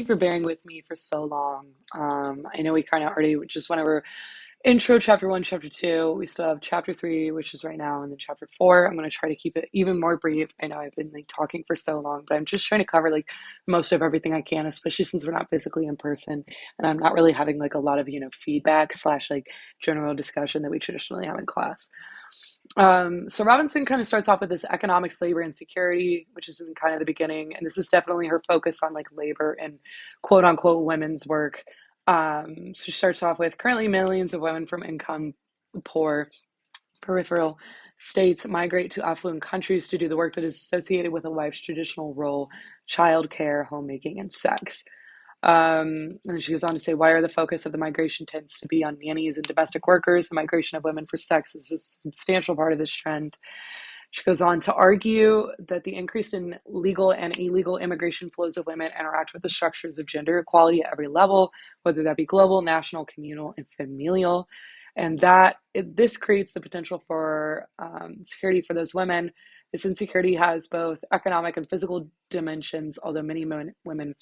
you for bearing with me for so long. I know we kind of already just went over intro chapter one, chapter two. We still have chapter three, which is right now, and then chapter four. I'm going to try to keep it even more brief. I know I've been like talking for so long, but I'm just trying to cover like most of everything I can, especially since we're not physically in person and I'm not really having like a lot of, feedback slash like general discussion that we traditionally have in class. So Robinson kind of starts off with this economics, labor, and security, which is in kind of the beginning, and this is definitely her focus on like labor and quote unquote women's work. So she starts off with currently millions of women from income poor peripheral states migrate to affluent countries to do the work that is associated with a wife's traditional role, childcare, homemaking, and sex. And she goes on to say, why are the focus of the migration tends to be on nannies and domestic workers? The migration of women for sex is a substantial part of this trend. She goes on to argue that the increase in legal and illegal immigration flows of women interact with the structures of gender equality at every level, whether that be global, national, communal, and familial. And this creates the potential for security for those women. This insecurity has both economic and physical dimensions, although many women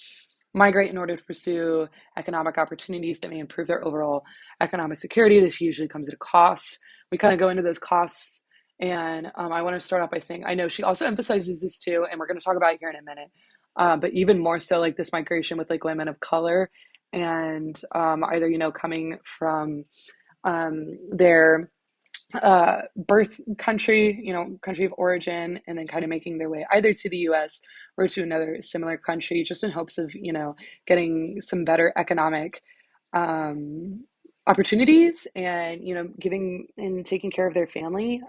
migrate in order to pursue economic opportunities that may improve their overall economic security. This usually comes at a cost. We kind of go into those costs. And I want to start off by saying, I know she also emphasizes this too, and we're going to talk about it here in a minute. But even more so, like this migration with like women of color and either, coming from their birth country, country of origin, and then kind of making their way either to the US or to another similar country, just in hopes of, getting some better economic um, opportunities and, giving and taking care of their family.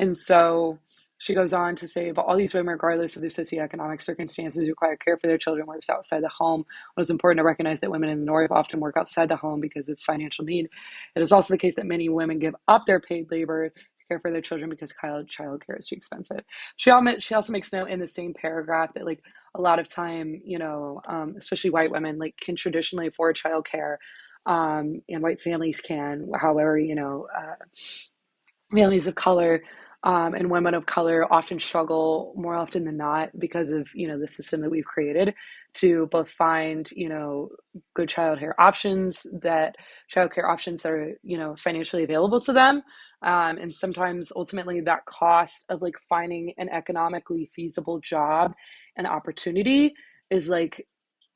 And so she goes on to say, but all these women, regardless of their socioeconomic circumstances, require care for their children, works outside the home. It is important to recognize that women in the North often work outside the home because of financial need. It is also the case that many women give up their paid labor to care for their children because child care is too expensive. She also makes note in the same paragraph that like a lot of time, especially white women, like can traditionally afford child care, and white families can. However, families of color and women of color often struggle more often than not because of the system that we've created to both find good child care options that are financially available to them, and sometimes ultimately that cost of like finding an economically feasible job and opportunity is like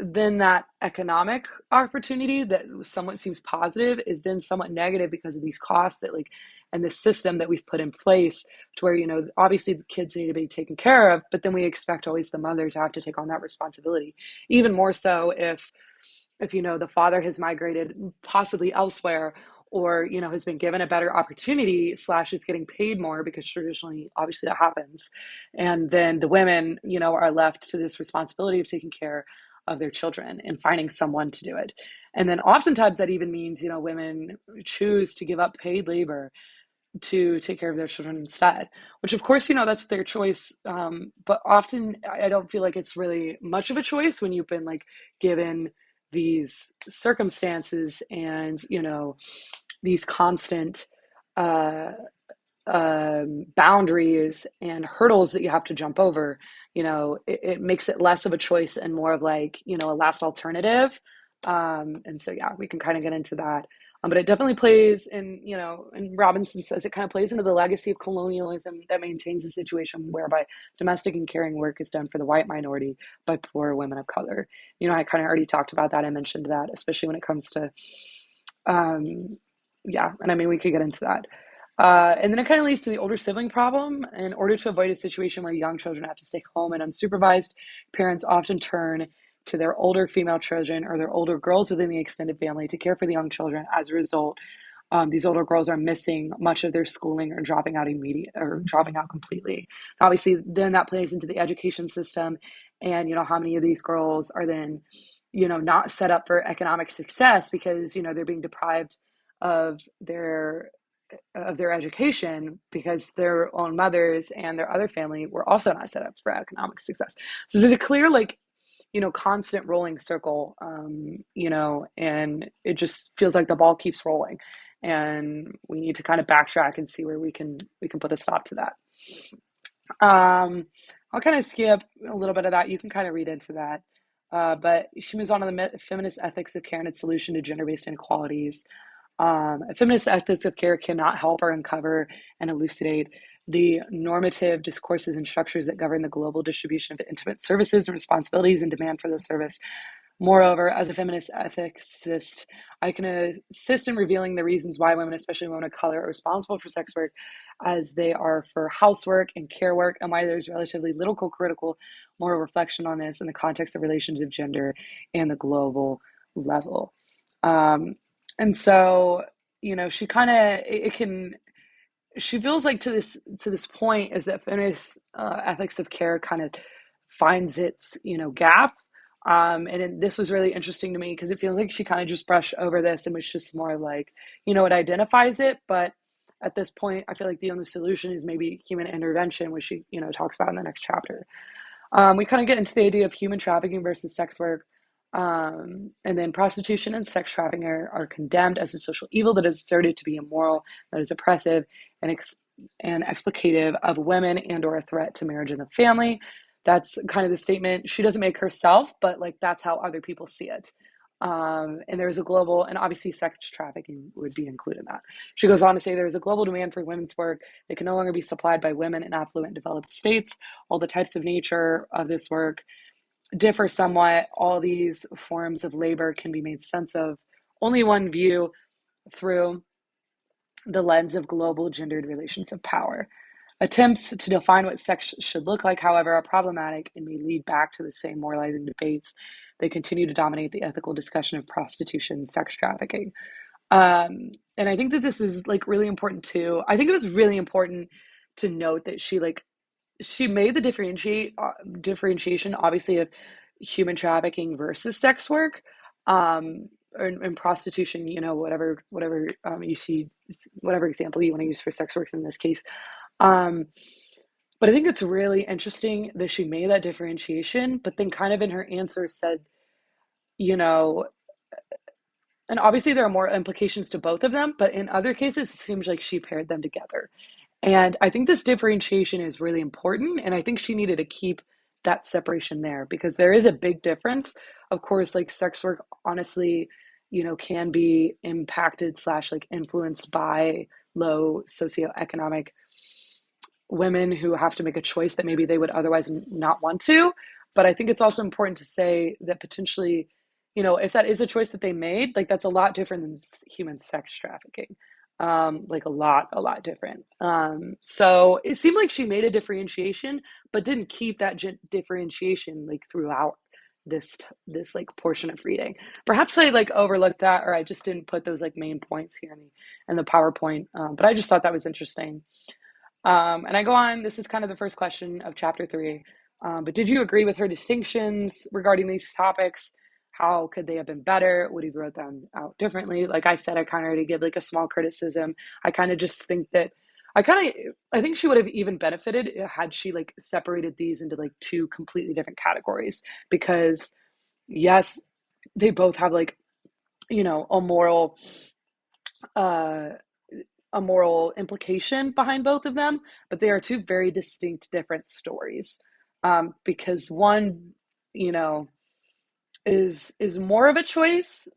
then that economic opportunity that somewhat seems positive is then somewhat negative because of these costs that like and the system that we've put in place to where obviously the kids need to be taken care of, but then we expect always the mother to have to take on that responsibility, even more so if the father has migrated possibly elsewhere or has been given a better opportunity slash is getting paid more, because traditionally obviously that happens, and then the women are left to this responsibility of taking care of their children and finding someone to do it. And then oftentimes that even means women choose to give up paid labor to take care of their children instead, which of course that's their choice, but often I don't feel like it's really much of a choice when you've been like given these circumstances and these constant uh, boundaries and hurdles that you have to jump over. It makes it less of a choice and more of like a last alternative. And so yeah, we can kind of get into that. But it definitely plays in, and Robinson says it kind of plays into the legacy of colonialism that maintains a situation whereby domestic and caring work is done for the white minority by poor women of color. I kind of already talked about that. I mentioned that, especially when it comes to, um, yeah, and I mean, we could get into that. And then it kind of leads to the older sibling problem. In order to avoid a situation where young children have to stay home and unsupervised, parents often turn to their older female children or their older girls within the extended family to care for the young children. As a result, these older girls are missing much of their schooling or dropping out completely. Obviously, then that plays into the education system, and how many of these girls are then, not set up for economic success because they're being deprived of their education because their own mothers and their other family were also not set up for economic success. So there's a clear like constant rolling circle, and it just feels like the ball keeps rolling, and we need to kind of backtrack and see where we can put a stop to that. um I'll kind of skip a little bit of that. You can kind of read into that. But she moves on to the feminist ethics of care and its solution to gender-based inequalities. Feminist ethics of care cannot help or uncover and elucidate the normative discourses and structures that govern the global distribution of intimate services and responsibilities and demand for the service. Moreover, as a feminist ethicist, I can assist in revealing the reasons why women, especially women of color, are responsible for sex work as they are for housework and care work, and why there's relatively little critical moral reflection on this in the context of relations of gender and the global level. Um, and so, she kind of, it can, she feels like to this point is that feminist ethics of care kind of finds its gap, this was really interesting to me because it feels like she kind of just brushed over this and was just more like it identifies it, but at this point I feel like the only solution is maybe human intervention, which she talks about in the next chapter. We kind of get into the idea of human trafficking versus sex work. And then prostitution and sex trafficking are condemned as a social evil that is asserted to be immoral, that is oppressive, and, and explicative of women and or a threat to marriage and the family. That's kind of the statement she doesn't make herself, but like that's how other people see it. And there's a global, and obviously sex trafficking would be included in that. She goes on to say there's a global demand for women's work that can no longer be supplied by women in affluent developed states. All the types of nature of this work differ somewhat. All these forms of labor can be made sense of only one view through the lens of global gendered relations of power. Attempts to define what sex should look like, however, are problematic and may lead back to the same moralizing debates that continue to dominate the ethical discussion of prostitution and sex trafficking. And I think that this is like really important too. I think it was really important to note that she made the differentiation, obviously, of human trafficking versus sex work, and prostitution. Whatever you see, whatever example you want to use for sex work in this case. Um, but I think it's really interesting that she made that differentiation, but then kind of in her answer said, you know, and obviously there are more implications to both of them, but in other cases, it seems like she paired them together. And I think this differentiation is really important. And I think she needed to keep that separation there because there is a big difference. Of course, like sex work, honestly, can be impacted slash like influenced by low socioeconomic women who have to make a choice that maybe they would otherwise not want to. But I think it's also important to say that potentially, if that is a choice that they made, like that's a lot different than human sex trafficking. Like a lot different. So it seemed like she made a differentiation, but didn't keep that differentiation like throughout this like portion of reading. Perhaps I like overlooked that, or I just didn't put those like main points here in the PowerPoint. But I just thought that was interesting. And I go on, this is kind of the first question of chapter 3. But did you agree with her distinctions regarding these topics? How could they have been better? Would you wrote them out differently? Like I said, I kind of already give like a small criticism. I kind of just think that I think she would have even benefited had she like separated these into like two completely different categories because yes, they both have like, a uh a moral implication behind both of them, but they are two very distinct, different stories. Because one, you know, is more of a choice,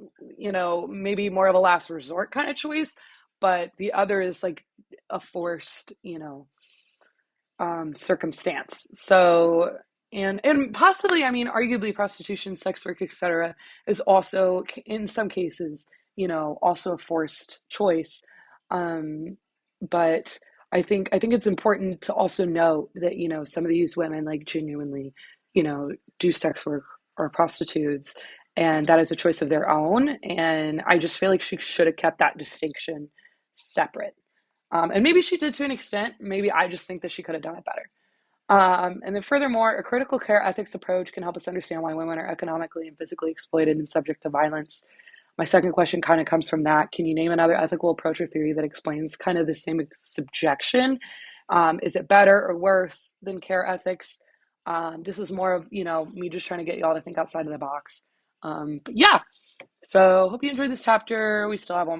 maybe more of a last resort kind of choice, but the other is like a forced, circumstance. So, and possibly, I mean, arguably, prostitution, sex work, etc., is also in some cases, also a forced choice. Um, but I think it's important to also note that some of these women like genuinely, do sex work or prostitutes, and that is a choice of their own. And I just feel like she should have kept that distinction separate. And maybe she did to an extent. Maybe I just think that she could have done it better. And then furthermore, a critical care ethics approach can help us understand why women are economically and physically exploited and subject to violence. My second question kind of comes from that. Can you name another ethical approach or theory that explains kind of the same subjection? Is it better or worse than care ethics? This is more of, me just trying to get y'all to think outside of the box. But yeah, so hope you enjoyed this chapter. We still have one more.